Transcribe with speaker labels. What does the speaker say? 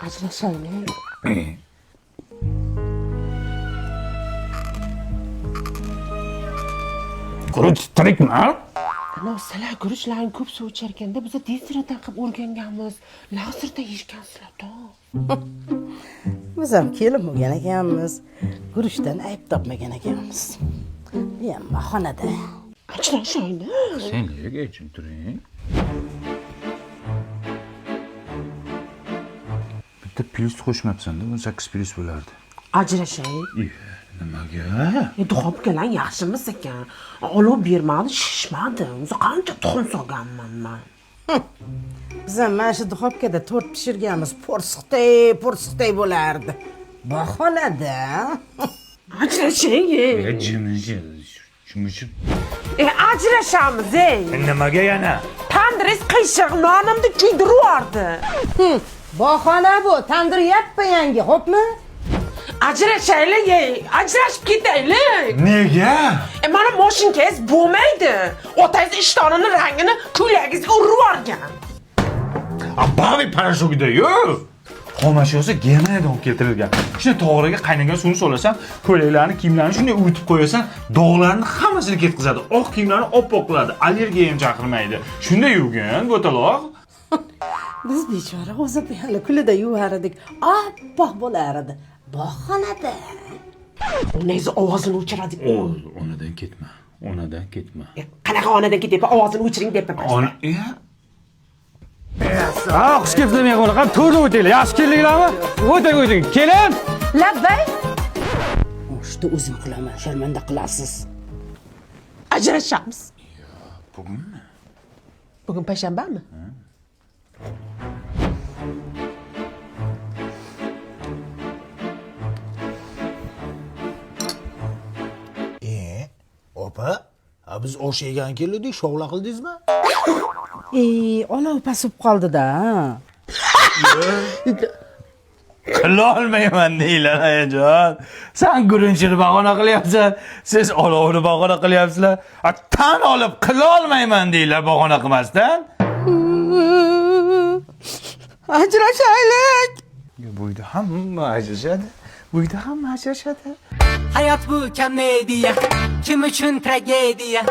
Speaker 1: Ajrashaylik.
Speaker 2: Guruch tirikmi?
Speaker 1: Ana sizlar guruchlarni ko'p suv icharkanda biz tezroq qilib o'rganganmiz. Lazerda yeyishgansizlar-da.
Speaker 3: Biz ham kelib bo'lgan ekanmiz. Guruchdan ayb topmagan ekanmiz. Bu ham bahonada.
Speaker 1: Ajrashaylik.
Speaker 2: Sen nega ichib turing? Bitta plus qo'shmabsan-da, 18 plus bo'lardi.
Speaker 1: Ajrashaylik.
Speaker 2: Nimaga?
Speaker 1: Duxobkalar yaxshimiz ekan. Olov bermadi, shishmadi. O'zi qancha tuxum solganman men.
Speaker 3: Biz ham mana shu duxobkada tort pishirganmiz. Porsiqday bo'lardi. Bahonada.
Speaker 1: Ajrashaylik.
Speaker 2: Jimishib.
Speaker 1: Ajrashamiz, ey.
Speaker 2: Nimaga yana?
Speaker 1: Tandris qiyshiq nonimni kuydiryapti.
Speaker 3: Bahona bu. Tandir yappa yangi, xo'pmi?
Speaker 1: Ajrashaylik, ey. Ajrashib ketaylik.
Speaker 2: Nega?
Speaker 1: Mana moshinkangiz bo'lmaydi. Otangiz ishtonini rangini ko'ylagingizga urib yuborgan.
Speaker 2: Bavi parashogida-yu. Xomashyosi Germaniyadan olib keltirilgan. Shuni to'g'riga qaynagan suvni solasan, ko'ylaklarni, kiyimlarni shunday uyutib qo'yasan, dog'larni hammasini ketkazadi. Oq kiyimlarni oppoq qiladi, allergiya ham chaqirmaydi. Shunday yurgan bo'taloq.
Speaker 3: Biz bechora o'zi hali kulida yuvar edik. Oppoq bo'lar edi. Bahonada.
Speaker 1: Onangiz ovozini o'chiradi.
Speaker 2: Onadan ketma. Onadan ketma.
Speaker 1: Qanaqa onadan ketyapti? Ovozini o'chiring deb
Speaker 2: Ona, xush kelibsizlar mehmonlar. Qani to'rda o'tinglar. Yaxshi keldinglarmi? O'ting. Keling.
Speaker 3: Labbay. O'shda o'zim qilaman, sharmanda qilasiz.
Speaker 1: Ajrashamiz.
Speaker 2: Bugunmi?
Speaker 1: Bugun payshanbami?
Speaker 4: Opa, biz osh yegan keldik, shovla qildingizmi?
Speaker 3: Olov pasib qoldi-da.
Speaker 2: Qilolmayman deylar ayajon. Sen gurunchini bahona qilyapsan, siz olovni bahona qilyapsizlar. Tan olib qilolmayman deylar bahona qilmasdan.
Speaker 3: Ajrashaylik.
Speaker 2: Buyda hamma ajrashadi. Buyda hamma ajrashadi.
Speaker 5: Hayat bu komediya, kim uchun tragediya?